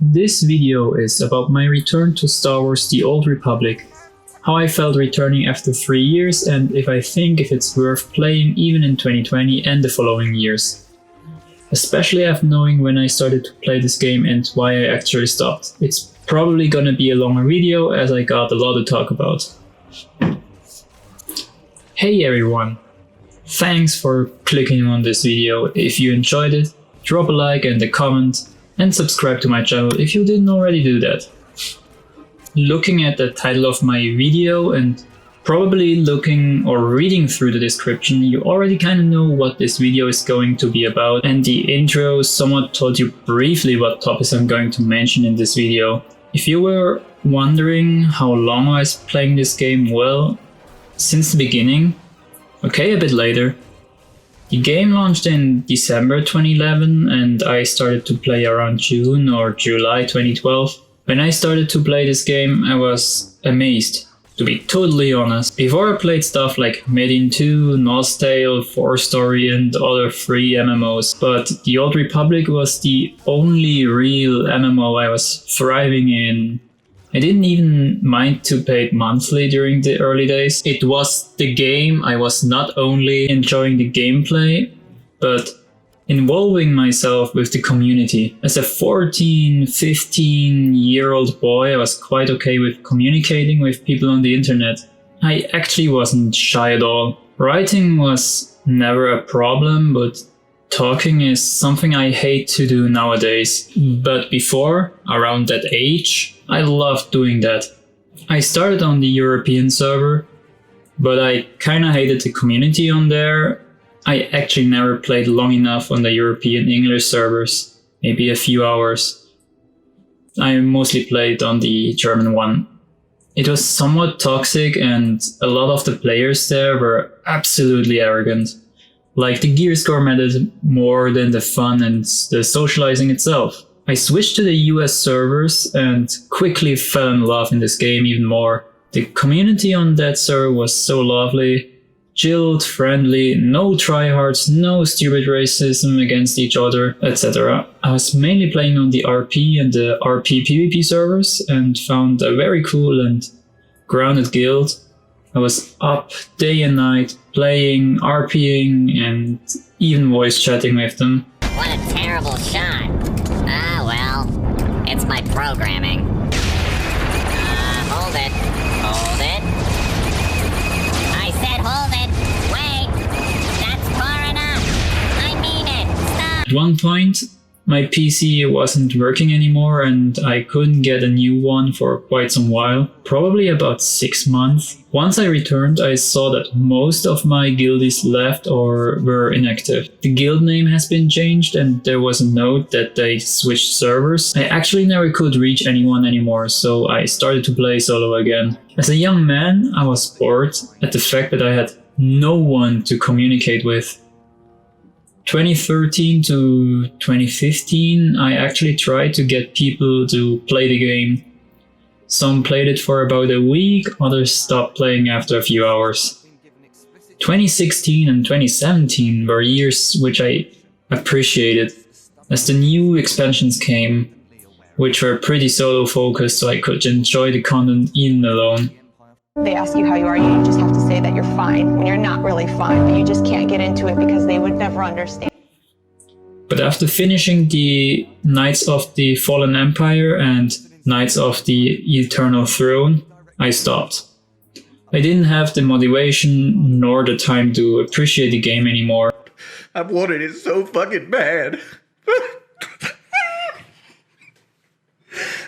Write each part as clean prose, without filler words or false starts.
This video is about my return to Star Wars: The Old Republic, how I felt returning after 3 years, and if I think if it's worth playing even in 2020 and the following years. Especially after knowing when I started to play this game and why I actually stopped. It's probably gonna be a longer video as I got a lot to talk about. Hey everyone! Thanks for clicking on this video. If you enjoyed it, drop a like and a comment, and subscribe to my channel if you didn't already do that. Looking at the title of my video and probably looking or reading through the description, you already kind of know what this video is going to be about, and the intro somewhat told you briefly what topics I'm going to mention in this video. If you were wondering how long I was playing this game, well, since the beginning. Okay, a bit later. The game launched in December 2011 and I started to play around June or July 2012. When I started to play this game, I was amazed, to be totally honest. Before I played stuff like Medin 2, Norse Tale, 4 Story and other free MMOs, but The Old Republic was the only real MMO I was thriving in. I didn't even mind to pay it monthly during the early days. It was the game I was not only enjoying the gameplay, but involving myself with the community. As a 14, 15-year-old boy, I was quite okay with communicating with people on the internet. I actually wasn't shy at all. Writing was never a problem, but talking is something I hate to do nowadays. But before, around that age, I loved doing that. I started on the European server, but I kinda hated the community on there. I actually never played long enough on the European English servers, maybe a few hours. I mostly played on the German one. It was somewhat toxic and a lot of the players there were absolutely arrogant. Like the gear score mattered more than the fun and the socializing itself. I switched to the US servers and quickly fell in love in this game even more. The community on that server was so lovely, chilled, friendly, no tryhards, no stupid racism against each other, etc. I was mainly playing on the RP and the RP PvP servers and found a very cool and grounded guild. I was up day and night playing, RPing and even voice chatting with them. What a terrible shot. Ah, well, it's my programming. Hold it. Hold it. I said hold it. Wait. That's far enough. I mean it. Stop. At one point, my PC wasn't working anymore and I couldn't get a new one for quite some while, probably about 6 months. Once I returned, I saw that most of my guildies left or were inactive. The guild name has been changed and there was a note that they switched servers. I actually never could reach anyone anymore, so I started to play solo again. As a young man, I was bored at the fact that I had no one to communicate with. 2013 to 2015, I actually tried to get people to play the game. Some played it for about a week, others stopped playing after a few hours. 2016 and 2017 were years which I appreciated, as the new expansions came, which were pretty solo focused so I could enjoy the content even alone. They ask you how you are, you just have to say that you're fine when you're not really fine, but you just can't get into it because they would never understand. But after finishing the Knights of the Fallen Empire and Knights of the Eternal Throne, I stopped. I didn't have the motivation nor the time to appreciate the game anymore. I've wanted it so fucking bad.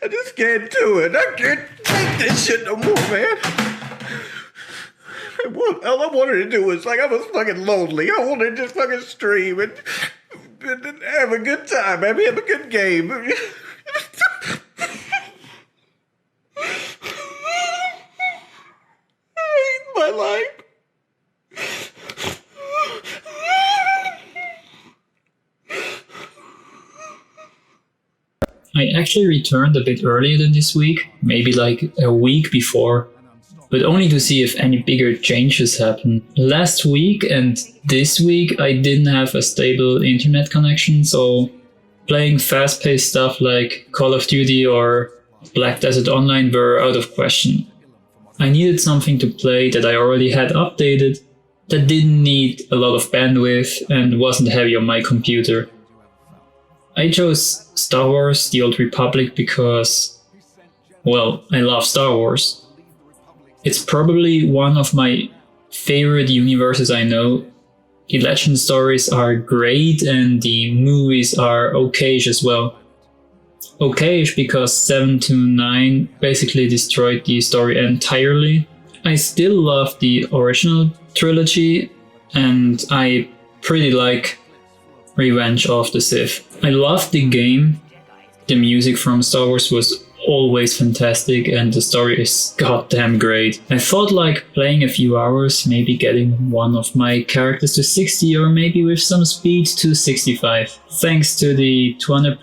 I just can't do it. I can't take this shit no more, man. All I wanted to do was, like, I was fucking lonely. I wanted to just fucking stream and have a good time, have a good game. I hate my life. I actually returned a bit earlier than this week, maybe like a week before, but only to see if any bigger changes happen. Last week and this week I didn't have a stable internet connection, so Playing fast-paced stuff like Call of Duty or Black Desert Online were out of question. I needed something to play that I already had updated, that didn't need a lot of bandwidth and wasn't heavy on my computer. I chose Star Wars: The Old Republic because, well, I love Star Wars. It's probably one of my favorite universes I know. The legend stories are great and the movies are okayish as well. Okayish because 7 to 9 basically destroyed the story entirely. I still love the original trilogy and I pretty like Revenge of the Sith. I loved the game. The music from Star Wars was always fantastic and the story is goddamn great. I thought like playing a few hours, maybe getting one of my characters to 60 or maybe with some speed to 65. Thanks to the 200%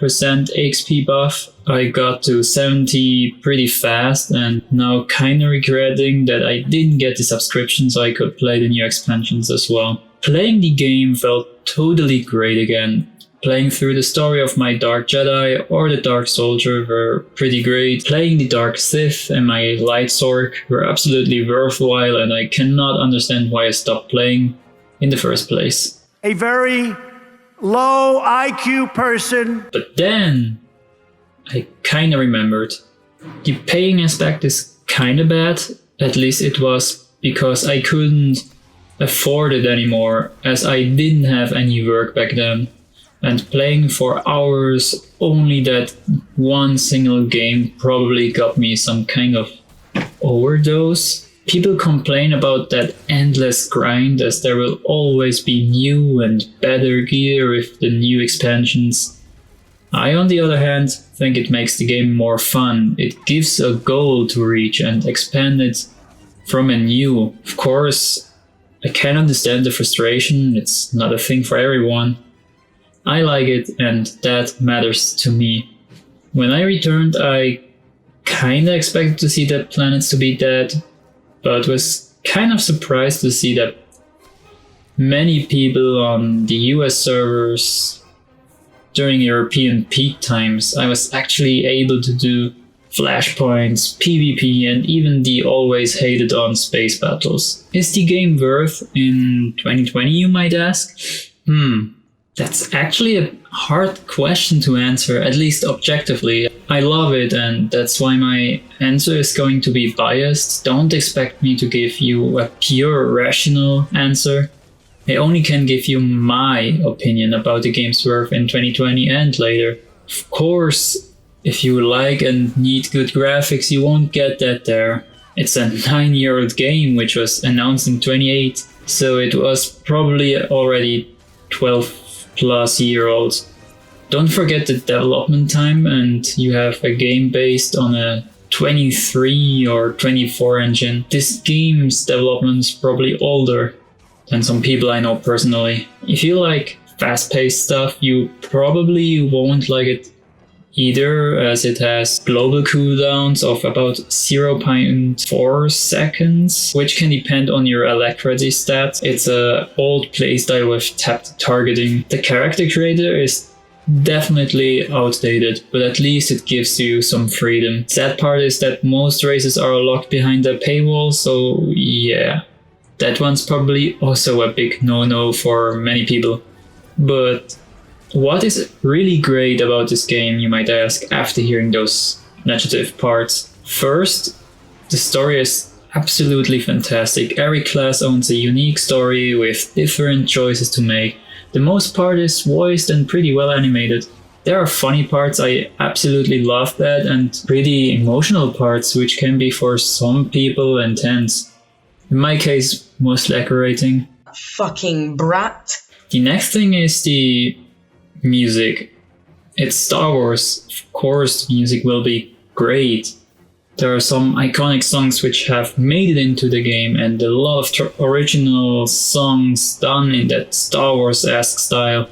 XP buff, I got to 70 pretty fast and now kinda regretting that I didn't get the subscription so I could play the new expansions as well. Playing the game felt totally great again. Playing through the story of my Dark Jedi or the Dark Soldier were pretty great. Playing the Dark Sith and my Light Sorc were absolutely worthwhile and I cannot understand why I stopped playing in the first place. A very low IQ person. But then I kinda remembered. The paying aspect is kinda bad, at least it was because I couldn't afford it anymore as I didn't have any work back then. And playing for hours only that one single game probably got me some kind of overdose. People complain about that endless grind as there will always be new and better gear with the new expansions. I, on the other hand, think it makes the game more fun. It gives a goal to reach and expand it from anew. Of course, I can understand the frustration, it's not a thing for everyone. I like it and that matters to me. When I returned, I kinda expected to see that planets to be dead, but was kind of surprised to see that many people on the US servers during European peak times, I was actually able to do flashpoints, PvP and even the always hated on space battles. Is the game worth in 2020, you might ask? That's actually a hard question to answer, at least objectively. I love it and that's why my answer is going to be biased. Don't expect me to give you a pure rational answer. I only can give you my opinion about the game's worth in 2020 and later. Of course, if you like and need good graphics, you won't get that there. It's a 9-year-old game which was announced in 2018, so it was probably already 12-plus-year-old. Don't forget the development time, and you have a game based on a 23 or 24 engine. This game's development is probably older than some people I know personally. If you like fast-paced stuff, you probably won't like it either, as it has global cooldowns of about 0.4 seconds, which can depend on your alacrity stats. It's a old playstyle with tapped targeting. The character creator is definitely outdated, but at least it gives you some freedom. Sad part is that most races are locked behind a paywall, so yeah, that one's probably also a big no-no for many people. But what is really great about this game, you might ask, after hearing those negative parts? First, the story is absolutely fantastic. Every class owns a unique story with different choices to make. The most part is voiced and pretty well animated. There are funny parts I absolutely love that, and pretty emotional parts which can be for some people intense. In my case, mostly aggravating. Fucking brat. The next thing is the music. It's Star Wars, of course the music will be great. There are some iconic songs which have made it into the game and a lot of original songs done in that Star Wars-esque style.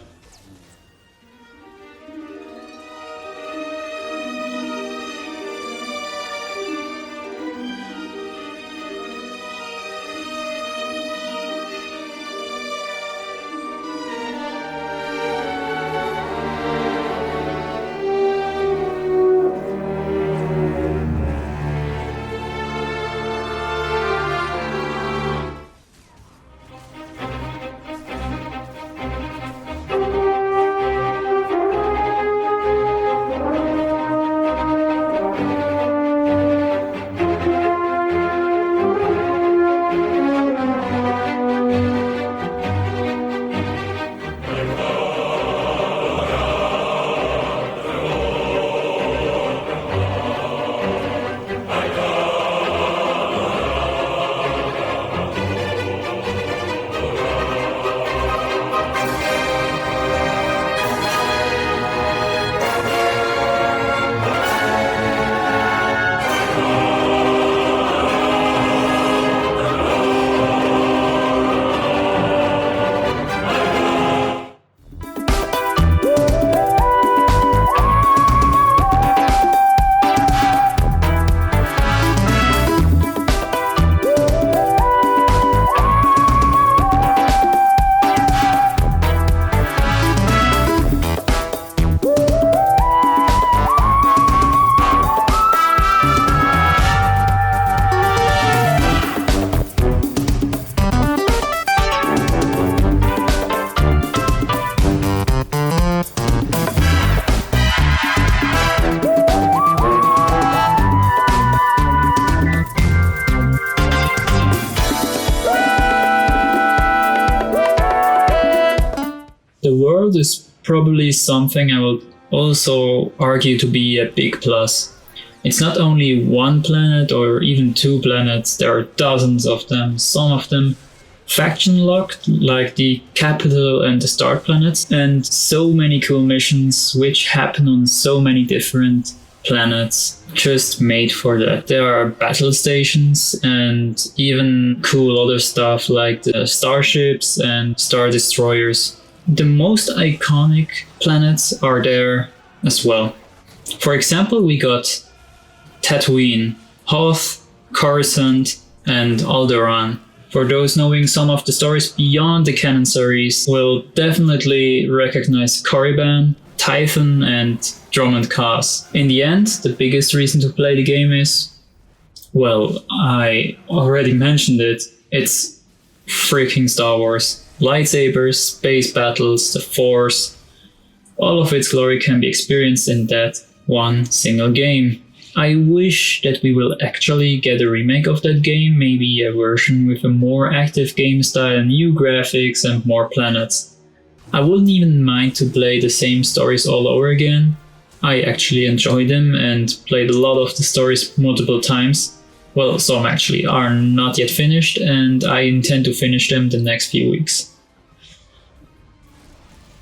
probably something I will also argue to be a big plus. It's not only one planet or even two planets, there are dozens of them, some of them faction locked, like the capital and the start planets, and so many cool missions which happen on so many different planets just made for that. There are battle stations and even cool other stuff like the starships and star destroyers. The most iconic planets are there as well. For example, we got Tatooine, Hoth, Coruscant, and Alderaan. For those knowing some of the stories beyond the canon series will definitely recognize Korriban, Tython, and Drummond Kaas. In the end, the biggest reason to play the game is, well, I already mentioned it, it's freaking Star Wars. Lightsabers, space battles, the Force, all of its glory can be experienced in that one single game. I wish that we will actually get a remake of that game, maybe a version with a more active game style, new graphics and more planets. I wouldn't even mind to play the same stories all over again. I actually enjoy them and played a lot of the stories multiple times. Well, some actually are not yet finished and I intend to finish them the next few weeks.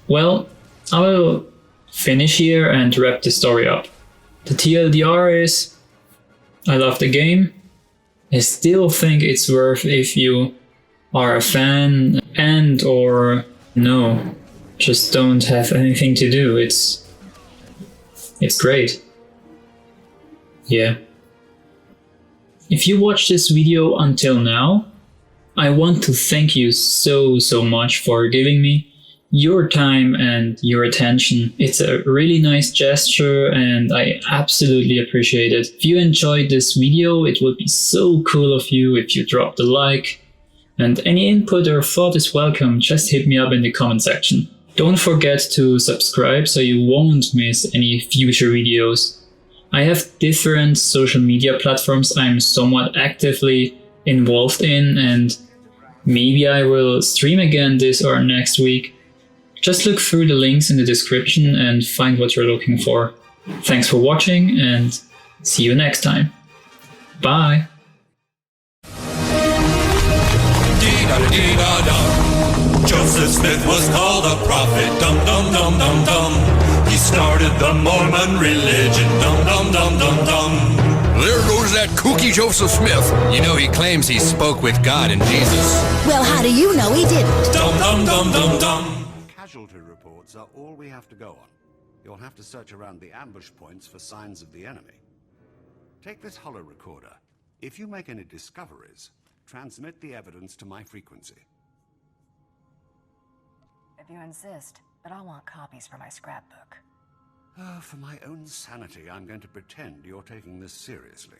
Well, I will finish here and wrap the story up. The TLDR is, I love the game. I still think it's worth if you are a fan and or no, just don't have anything to do. It's great. Yeah. If you watched this video until now, I want to thank you so much for giving me your time and your attention. It's a really nice gesture and I absolutely appreciate it. If you enjoyed this video, it would be so cool of you if you dropped a like. And any input or thought is welcome, just hit me up in the comment section. Don't forget to subscribe so you won't miss any future videos. I have different social media platforms I'm somewhat actively involved in and maybe I will stream again this or next week. Just look through the links in the description and find what you're looking for. Thanks for watching and see you next time. Bye! Joseph Smith was called a prophet, dum dum dum dum dum. He started the Mormon religion, dum dum dum dum dum. There goes that kooky Joseph Smith. You know, he claims he spoke with God and Jesus. Well, how do you know he didn't? Dum dum dum dum dum. Casualty reports are all we have to go on. You'll have to search around the ambush points for signs of the enemy. Take this holo recorder. If you make any discoveries, transmit the evidence to my frequency. If you insist, but I want copies for my scrapbook. For my own sanity, I'm going to pretend you're taking this seriously.